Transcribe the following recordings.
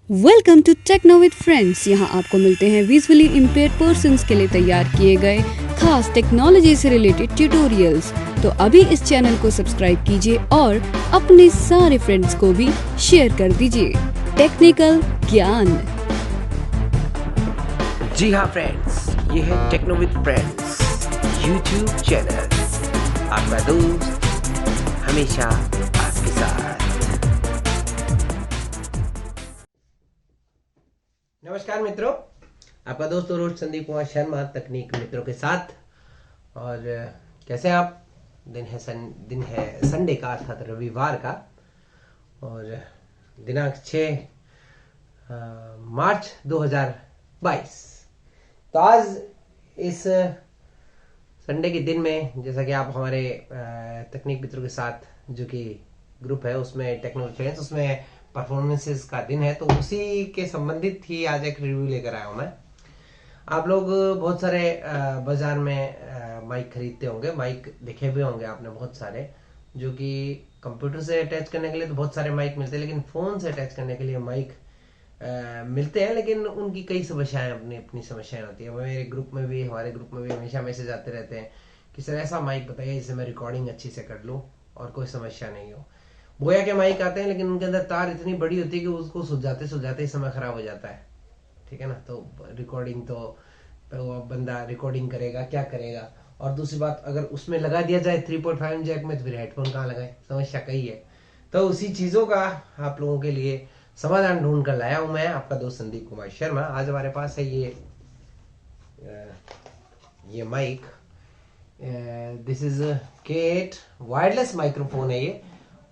Welcome to techno with friends. यहाँ आपको मिलते हैं विजुअली इम्पेयर्ड पर्सन्स के लिए तैयार किए गए खास टेक्नोलॉजी से रिलेटेड ट्यूटोरियल्स। तो अभी इस चैनल को सब्सक्राइब कीजिए और अपने सारे फ्रेंड्स को भी शेयर कर दीजिए टेक्निकल ज्ञान। जी हाँ फ्रेंड्स, ये है techno with friends YouTube channel, आपका दोस्त हमेशा आपके साथ। नमस्कार मित्रों, आपका दोस्त और होस्ट संदीप कुमार शर्मा तकनीक मित्रों के साथ। और कैसे हैं आप? दिन है संडे का, अर्थात रविवार का, और दिनांक 6 मार्च 2022। तो आज इस संडे के दिन में, जैसा कि आप हमारे तकनीक मित्रों के साथ जो कि ग्रुप है उसमें टेक्नो फ्रेंड्स, उसमें परफॉर्मेंसेस का दिन है, तो उसी के संबंधित ही आज एक रिव्यू लेकर आया हूँ मैं। आप लोग बहुत सारे बाजार में माइक खरीदते होंगे, माइक देखे भी होंगे आपने बहुत सारे, जो कि कंप्यूटर से अटैच करने के लिए तो बहुत सारे माइक मिलते हैं, लेकिन फ़ोन से अटैच करने के लिए माइक मिलते हैं, लेकिन उनकी कई समस्याएं, अपनी अपनी समस्याएं होती है। हमारे ग्रुप में भी हमेशा मैसेज आते रहते हैं कि सर ऐसा माइक बताइए जिससे मैं रिकॉर्डिंग अच्छी से कर लूँ और कोई समस्या नहीं हो। बोया के माइक आते हैं, लेकिन उनके अंदर तार इतनी बड़ी होती है कि उसको सुलझाते ही समय खराब हो जाता है, ठीक है ना। तो रिकॉर्डिंग तो वो बंदा रिकॉर्डिंग करेगा, क्या करेगा। और दूसरी बात, अगर उसमें लगा दिया जाए 3.5 जैक में, तो फिर हेडफोन कहाँ लगाए, समस्या कई है। तो उसी चीज़ों का आप लोगों के लिए समाधान ढूंढ कर लाया हूं मैं, आपका दोस्त संदीप कुमार शर्मा। आज हमारे पास है ये mic, this is K8 wireless microphone है ये।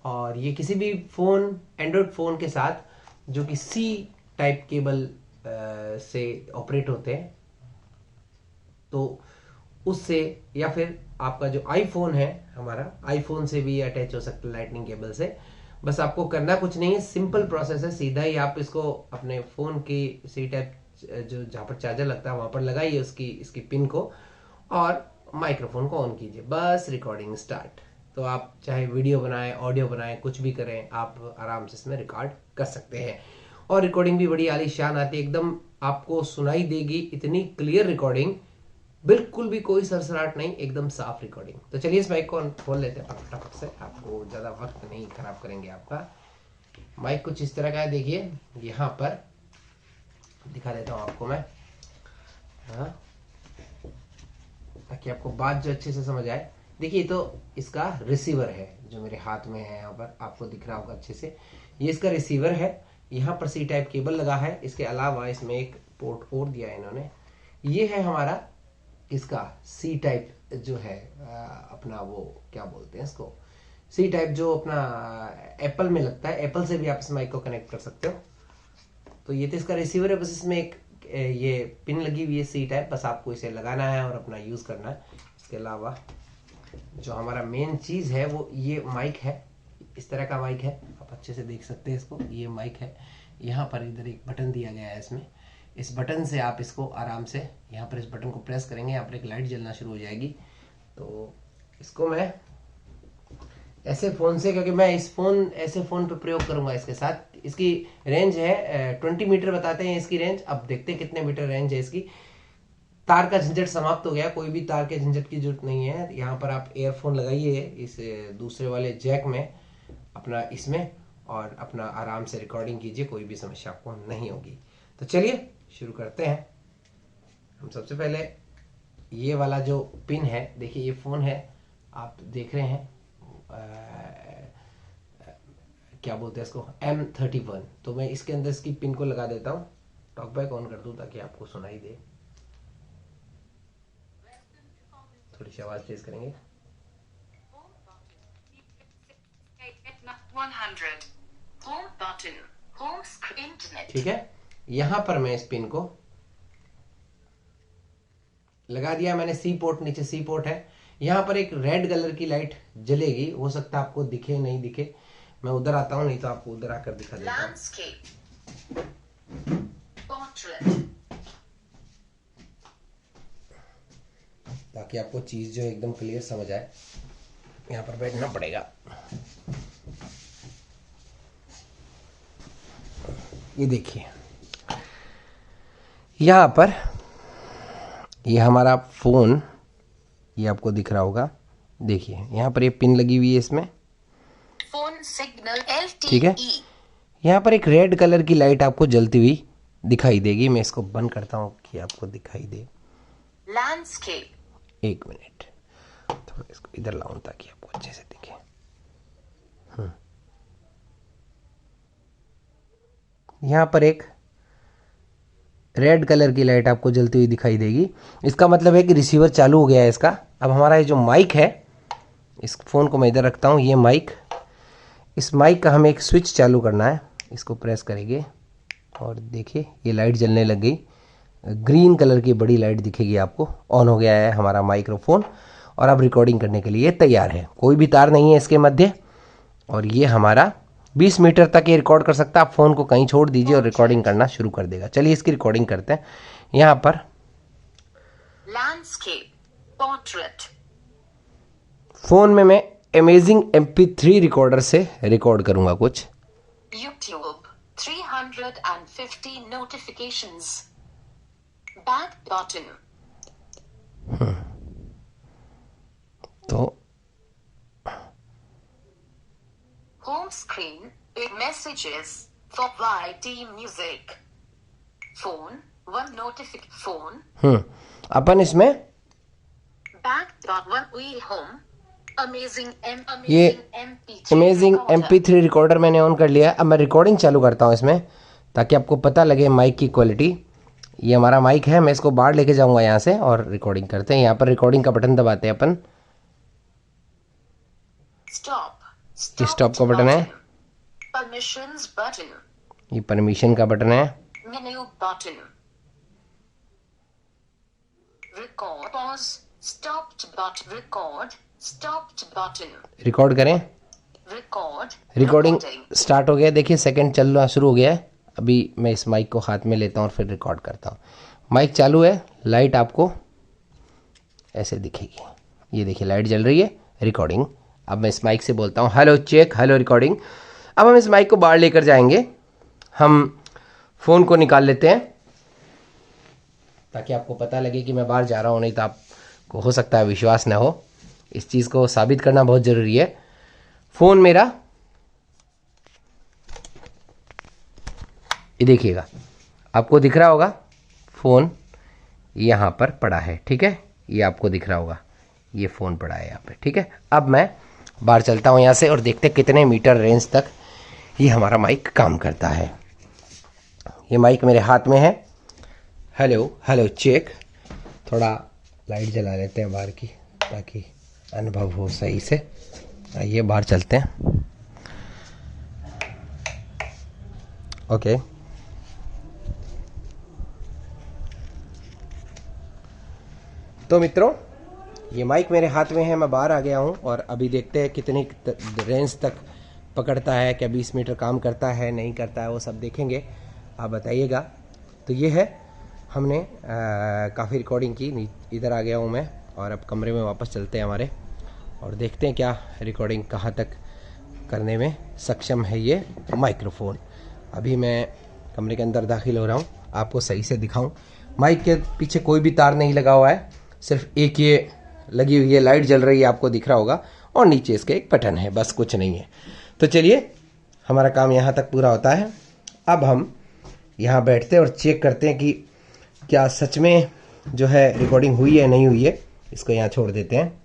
और ये किसी भी फोन, एंड्रॉयड फोन के साथ, जो कि C टाइप केबल से ऑपरेट होते हैं, तो उससे, या फिर आपका जो आईफोन है, हमारा आईफोन से भी अटैच हो सकता है लाइटनिंग केबल से। बस आपको करना कुछ नहीं है, सिंपल प्रोसेस है। सीधा ही आप इसको अपने फोन की सी टाइप, जो जहाँ पर चार्जर लगता है वहां पर लगाइए इसकी पिन को, और माइक्रोफोन को ऑन कीजिए, बस रिकॉर्डिंग स्टार्ट। तो आप चाहे वीडियो बनाएं, ऑडियो बनाएं, कुछ भी करें, आप आराम से इसमें रिकॉर्ड कर सकते हैं। और रिकॉर्डिंग भी बड़ी आलीशान आती है, एकदम आपको सुनाई देगी, इतनी क्लियर रिकॉर्डिंग, बिल्कुल भी कोई सरसराहट नहीं, एकदम साफ रिकॉर्डिंग। तो चलिए इस माइक को खोल लेते हैं फटाफट से, आपको ज़्यादा वक्त नहीं खराब करेंगे आपका। माइक कुछ इस तरह का है, देखिए यहाँ पर दिखा देता हूँ आपको मैं, हाँ, ताकि आपको बात जो अच्छे से समझ आए। देखिए, तो इसका रिसीवर है जो मेरे हाथ में है, यहाँ पर आपको दिख रहा होगा अच्छे से, ये इसका रिसीवर है। यहाँ पर C टाइप केबल लगा है, इसके अलावा इसमें एक पोर्ट और दिया है इन्होंने। ये है हमारा इसका C टाइप, जो है अपना, वो क्या बोलते हैं इसको, C टाइप जो अपना एप्पल में लगता है, एप्पल से भी आप इस माइक को कनेक्ट कर सकते हो। तो ये तो इसका रिसीवर है, बस इसमें एक ये पिन लगी हुई है C टाइप, बस आपको इसे लगाना है और अपना यूज़ करना है। इसके अलावा जो हमारा मेन चीज़ है वो ये माइक है, इस तरह का माइक है, आप अच्छे से देख सकते हैं इसको, ये माइक है। यहाँ पर इधर एक बटन दिया गया है, इसमें इस बटन से आप इसको आराम से, यहाँ पर इस बटन को प्रेस करेंगे, यहाँ पर एक लाइट जलना शुरू हो जाएगी। तो इसको मैं ऐसे फ़ोन से, क्योंकि मैं ऐसे फ़ोन पे प्रयोग करूँगा इसके साथ। इसकी रेंज है 20 मीटर बताते हैं इसकी रेंज। अब देखते हैं कितने मीटर रेंज है इसकी। तार का झंझट समाप्त हो गया, कोई भी तार के झंझट की जरूरत नहीं है। यहाँ पर आप एयरफोन लगाइए इस दूसरे वाले जैक में, अपना इसमें, और अपना आराम से रिकॉर्डिंग कीजिए, कोई भी समस्या आपको नहीं होगी। तो चलिए शुरू करते हैं। हम सबसे पहले ये वाला जो पिन है, देखिए ये फ़ोन है, आप देख रहे हैं, क्या बोलते हैं इसको, M31। तो मैं इसके अंदर इसकी पिन को लगा देता हूँ, टॉकबैक ऑन कर दूँ ताकि आपको सुनाई दे। थोड़ी सी आवाज़ तेज करेंगे। 100 ठीक है, यहां पर मैं इस पिन को लगा दिया मैंने। C पोर्ट, नीचे C पोर्ट है। यहां पर एक रेड कलर की लाइट जलेगी, हो सकता है आपको दिखे नहीं दिखे, मैं उधर आता हूं, नहीं तो आपको उधर आकर दिखा देता हूं। ताकि आपको चीज जो एकदम क्लियर समझ आए। यहाँ पर बैठना पड़ेगा। ये देखिए यहाँ पर ये हमारा फ़ोन, ये आपको दिख रहा होगा, देखिए यहाँ पर ये पिन लगी हुई है इसमें, फोन सिग्नल LTE। ठीक है। यहाँ पर एक रेड कलर की लाइट आपको जलती हुई दिखाई देगी। मैं इसको बंद करता हूँ कि आपको दिखाई दे। लैंडस्केप। एक मिनट, थोड़ा इसको इधर लाऊं ताकि आपको अच्छे से दिखे। यहाँ पर एक रेड कलर की लाइट आपको जलती हुई दिखाई देगी। इसका मतलब है कि रिसीवर चालू हो गया है इसका। अब हमारा ये जो माइक है, इस फ़ोन को मैं इधर रखता हूँ, ये माइक, इस माइक का हमें एक स्विच चालू करना है। इसको प्रेस करेंगे और देखिए ये लाइट जलने लग गई, ग्रीन कलर की बड़ी लाइट दिखेगी आपको। ऑन हो गया है हमारा माइक्रोफोन और अब रिकॉर्डिंग करने के लिए तैयार है। कोई भी तार नहीं है इसके मध्य और ये हमारा 20 मीटर तक ये रिकॉर्ड कर सकता है। आप फ़ोन को कहीं छोड़ दीजिए और रिकॉर्डिंग करना शुरू कर देगा। चलिए इसकी रिकॉर्डिंग करते हैं। यहाँ पर लैंडस्केप, पोर्ट्रेट। फ़ोन में मैं अमेजिंग MP3 रिकॉर्डर से रिकॉर्ड करूँगा कुछ। YouTube 350 notifications. Back button. तो Home screen, big messages for YT music. Phone, one notification. Phone, अपन इसमें back button, we home. ये MP3 amazing recorder. MP3 recorder मैंने on कर लिया है। अब मैं रिकॉर्डिंग चालू करता हूँ इसमें ताकि आपको पता लगे माइक की क्वालिटी। ये हमारा माइक है, मैं इसको बाहर लेके जाऊँगा यहाँ से और रिकॉर्डिंग करते हैं। यहाँ पर रिकॉर्डिंग का बटन दबाते हैं अपन। Stop. स्टॉप का बटन है, Permissions button. ये परमिशन का बटन है, Menu button. Record. Pause. Stopped button. Record. Stopped button. Record करें। Record. Recording Recording. स्टार्ट हो गया, देखिए सेकंड चलना शुरू हो गया है। अभी मैं इस माइक को हाथ में लेता हूँ और फिर रिकॉर्ड करता हूँ। माइक चालू है, लाइट आपको ऐसे दिखेगी, ये देखिए लाइट जल रही है। रिकॉर्डिंग। अब मैं इस माइक से बोलता हूँ हेलो चेक, हेलो रिकॉर्डिंग। अब हम इस माइक को बाहर लेकर जाएंगे। हम फ़ोन को निकाल लेते हैं ताकि आपको पता लगे कि मैं बाहर जा रहा हूँ, नहीं तो आपको हो सकता है विश्वास ना हो। इस चीज़ को साबित करना बहुत ज़रूरी है। फ़ोन मेरा, ये देखिएगा, आपको दिख रहा होगा फ़ोन यहाँ पर पड़ा है, ठीक है। ये आपको दिख रहा होगा, ये फ़ोन पड़ा है यहाँ पे, ठीक है। अब मैं बाहर चलता हूँ यहाँ से और देखते हैं कितने मीटर रेंज तक ये हमारा माइक काम करता है। ये माइक मेरे हाथ में है। Hello hello check. थोड़ा लाइट जला लेते हैं बाहर की ताकि अनुभव हो सही से। आइए बाहर चलते हैं। ओके, तो मित्रों ये माइक मेरे हाथ में है, मैं बाहर आ गया हूँ और अभी देखते हैं कितनी रेंज तक पकड़ता है, क्या 20 मीटर काम करता है नहीं करता है, वो सब देखेंगे, आप बताइएगा। तो ये है, हमने काफ़ी रिकॉर्डिंग की। इधर आ गया हूँ मैं और अब कमरे में वापस चलते हैं हमारे और देखते हैं क्या रिकॉर्डिंग कहाँ तक करने में सक्षम है ये माइक्रोफोन। अभी मैं कमरे के अंदर दाखिल हो रहा हूँ, आपको सही से दिखाऊं। माइक के पीछे कोई भी तार नहीं लगा हुआ है, सिर्फ एक ये लगी हुई है, लाइट जल रही है, आपको दिख रहा होगा, और नीचे इसके एक बटन है, बस कुछ नहीं है। तो चलिए हमारा काम यहाँ तक पूरा होता है। अब हम यहाँ बैठते हैं और चेक करते हैं कि क्या सच में जो है रिकॉर्डिंग हुई है नहीं हुई है। इसको यहाँ छोड़ देते हैं।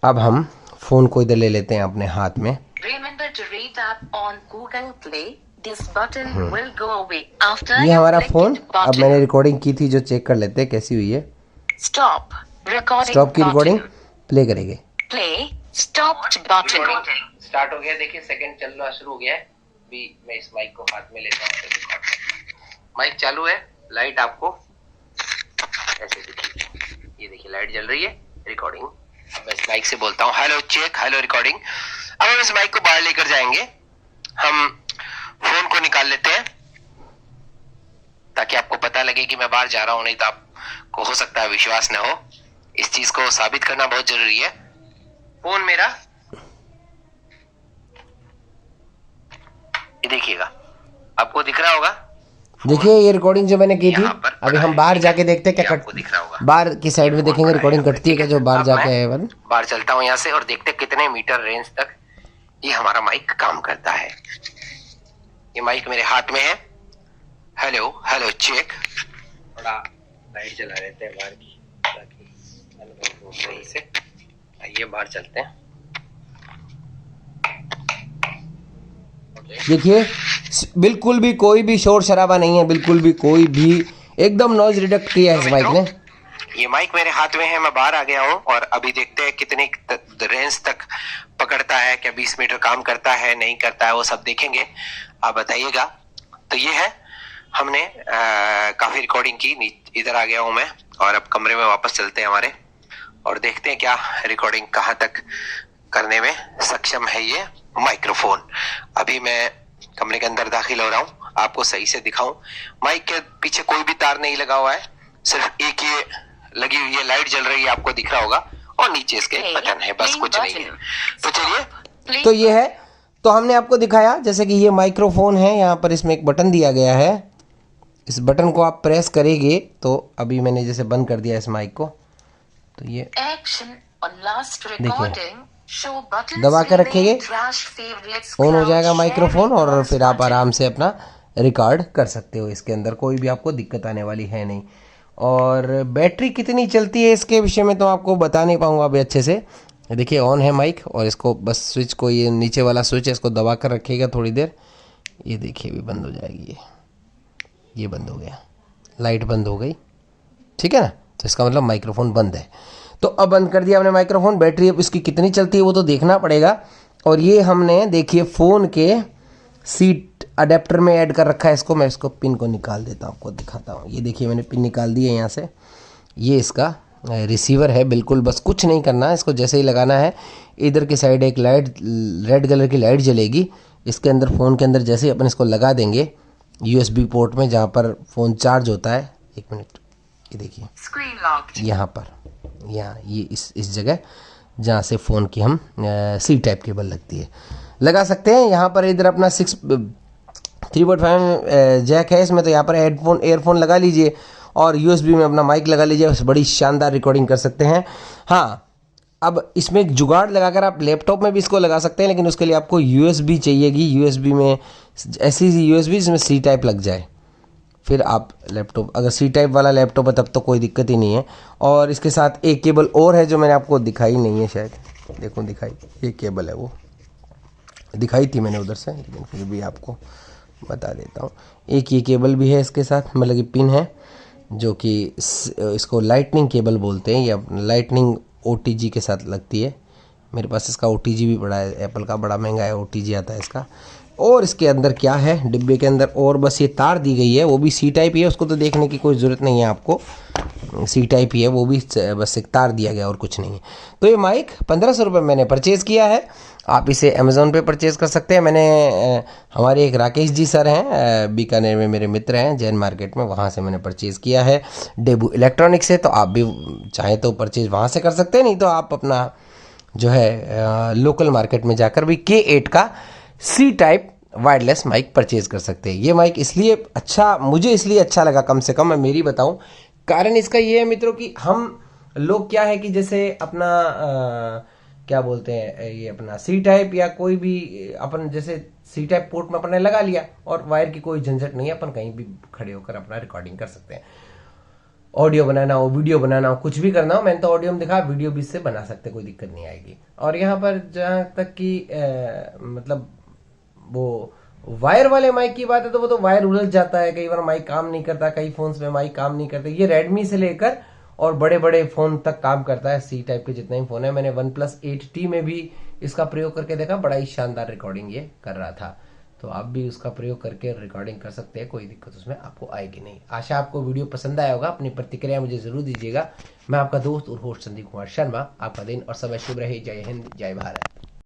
अब हम फोन को इधर ले लेते हैं अपने हाथ में। Remember to read up on Google Play. This button will go away after ये you हमारा click फोन, the अब button. मैंने रिकॉर्डिंग की थी, जो चेक कर लेते हैं कैसी हुई है। Stop. Recording स्टॉप की button. रिकॉर्डिंग प्ले करेंगे। Play. Stopped button. स्टार्ट हो गया, देखिए सेकंड चलना शुरू हो गया है। अभी मैं इस माइक को हाथ में लेता हूँ। माइक चालू है, लाइट आपको ऐसे दिखेगी, ये देखिए लाइट जल रही है। रिकॉर्डिंग। अब मैं इस माइक से बोलता हूँ हेलो चेक, हेलो रिकॉर्डिंग। अब हम इस माइक को बाहर लेकर जाएंगे। हम फोन को निकाल लेते हैं ताकि आपको पता लगे कि मैं बाहर जा रहा हूँ, नहीं तो आपको हो सकता है विश्वास न हो। इस चीज को साबित करना बहुत जरूरी है। फोन मेरा देखिएगा, आपको दिख रहा होगा। देखिए ये रिकॉर्डिंग जो मैंने की थी, अभी हम बाहर जाके देखते हैं क्या कट दिख रहा होगा। बाहर की साइड में देखेंगे रिकॉर्डिंग कटती है क्या, जो बाहर जाके है। बाहर चलता हूँ यहाँ से और देखते हैं कितने मीटर रेंज तक ये हमारा माइक काम करता है। ये माइक मेरे हाथ में है। Hello hello check. थोड़ा लाइट जला लेते हैं बाहर की ताकि अनुभव हो सही से। आइए बाहर चलते हैं। देखिए बिल्कुल भी कोई भी शोर शराबा नहीं है, बिल्कुल भी कोई भी, एकदम नॉइज रिडक्ट किया है इस माइक ने। ये माइक मेरे हाथ में है, मैं बाहर आ गया हूँ और अभी देखते हैं कितने रेंज तक पकड़ता है, क्या 20 मीटर काम करता है नहीं करता है, वो सब देखेंगे, आप बताइएगा। तो ये है, हमने काफी रिकॉर्डिंग की। इधर आ गया हूँ मैं और अब कमरे में वापस चलते हैं हमारे और देखते हैं क्या रिकॉर्डिंग कहाँ तक करने में सक्षम है ये माइक्रोफोन। अभी मैं कमरे के अंदर दाखिल हो रहा हूँ, आपको सही से दिखाऊं। माइक के पीछे कोई भी तार नहीं लगा हुआ है, सिर्फ एक ये लगी हुई है लाइट जल रही है, आपको दिख रहा होगा, और नीचे इसके बटन है, बस कुछ नहीं है। तो चलिए, तो ये है, तो हमने आपको दिखाया जैसे कि ये माइक्रोफोन है, यहाँ पर इसमें एक बटन दिया गया है, इस बटन को आप प्रेस करेंगे तो अभी मैंने जैसे बंद कर दिया इस माइक को, तो ये देखिए दबा कर रखेंगे, ऑन हो जाएगा माइक्रोफोन और फिर आप आराम से अपना रिकॉर्ड कर सकते हो। इसके अंदर कोई भी आपको दिक्कत आने वाली है नहीं। और बैटरी कितनी चलती है इसके विषय में तो आपको बता नहीं पाऊंगा अभी अच्छे से। देखिए ऑन है माइक और इसको बस स्विच को, ये नीचे वाला स्विच है, इसको दबा कर रखिएगा थोड़ी देर। ये देखिए अभी बंद हो जाएगी, ये बंद हो गया, लाइट बंद हो गई, ठीक है ना। तो इसका मतलब माइक्रोफोन बंद है। तो अब बंद कर दिया हमने माइक्रोफोन। बैटरी अब इसकी कितनी चलती है वो तो देखना पड़ेगा। और ये हमने देखिए फ़ोन के सीट अडेप्टर में ऐड कर रखा है इसको। मैं इसको पिन को निकाल देता हूँ, आपको दिखाता हूँ। ये देखिए मैंने पिन निकाल दी है यहाँ से। ये इसका रिसीवर है, बिल्कुल बस कुछ नहीं करना है, इसको जैसे ही लगाना है इधर की साइड एक लाइट, रेड कलर की लाइट जलेगी इसके अंदर। फ़ोन के अंदर जैसे ही अपन इसको लगा देंगे USB पोर्ट में जहाँ पर फ़ोन चार्ज होता है, एक मिनट, ये देखिए यहाँ पर, यहाँ ये इस जगह जहाँ से फ़ोन की हम C टाइप केबल लगती है लगा सकते हैं। यहाँ पर इधर अपना 3.5 जैक है इसमें, तो यहाँ पर एयरफोन लगा लीजिए और USB में अपना माइक लगा लीजिए, बड़ी शानदार रिकॉर्डिंग कर सकते हैं। हाँ, अब इसमें एक जुगाड़ लगाकर आप लैपटॉप में भी इसको लगा सकते हैं, लेकिन उसके लिए आपको USB चाहिएगी। USB में ऐसी USB जिसमें C टाइप लग जाए, फिर आप लैपटॉप, अगर C टाइप वाला लैपटॉप है तब तो कोई दिक्कत ही नहीं है। और इसके साथ एक केबल और है जो मैंने आपको दिखाई नहीं है, शायद देखो दिखाई, ये केबल है, वो दिखाई थी मैंने उधर से, लेकिन फिर भी आपको बता देता हूँ। एक ये केबल भी है इसके साथ, मतलब कि पिन है, जो कि इसको लाइटनिंग केबल बोलते हैं, या लाइटनिंग OTG के साथ लगती है। मेरे पास इसका OTG भी बड़ा है, एप्पल का बड़ा महंगा है OTG आता है इसका। और इसके अंदर क्या है डिब्बे के अंदर, और बस ये तार दी गई है, वो भी C टाइप ही है, उसको तो देखने की कोई ज़रूरत नहीं है आपको, C टाइप ही है वो भी, बस एक तार दिया गया और कुछ नहीं है। तो ये माइक 1500 रुपये मैंने परचेज़ किया है। आप इसे अमेज़ॉन पे परचेज़ कर सकते हैं। मैंने हमारे एक राकेश जी सर हैं, बीकानेर में मेरे मित्र हैं, जैन मार्केट में, वहाँ से मैंने परचेज़ किया है डेबू इलेक्ट्रॉनिक से। तो आप भी चाहें तो परचेज़ वहाँ से कर सकते हैं, नहीं तो आप अपना जो है लोकल मार्केट में जाकर भी K8 का C type wireless mic purchase कर सकते हैं। ये माइक इसलिए अच्छा, मुझे इसलिए अच्छा लगा, कम से कम मैं मेरी बताऊं, कारण इसका ये है मित्रों कि हम लोग क्या है कि जैसे अपना क्या बोलते हैं, ये अपना C टाइप या कोई भी अपन जैसे C टाइप पोर्ट में अपने लगा लिया और वायर की कोई झंझट नहीं है, अपन कहीं भी खड़े होकर अपना रिकॉर्डिंग कर सकते हैं। ऑडियो बनाना हो, वीडियो बनाना हो, कुछ भी करना हो, मैंने तो ऑडियो में दिखा, वीडियो भी इससे बना सकते, कोई दिक्कत नहीं आएगी। और यहाँ पर जहाँ तक कि मतलब वो वायर वाले माइक की बात है, तो वो तो वायर उलझ जाता है, कई बार माइक काम नहीं करता, कई फोन्स में माइक काम नहीं करते। ये रेडमी से लेकर और बड़े बड़े फोन तक काम करता है, C टाइप के जितने भी फोन है। मैंने OnePlus 8T में भी इसका प्रयोग करके देखा, बड़ा ही शानदार रिकॉर्डिंग ये कर रहा था। तो आप भी उसका प्रयोग करके रिकॉर्डिंग कर सकते हैं, कोई दिक्कत उसमें आपको आएगी नहीं। आशा आपको वीडियो पसंद आया होगा, अपनी प्रतिक्रिया मुझे जरूर दीजिएगा। मैं आपका दोस्त और होस्ट संदीप कुमार शर्मा, आपका दिन और समय शुभ रहे। जय हिंद, जय भारत।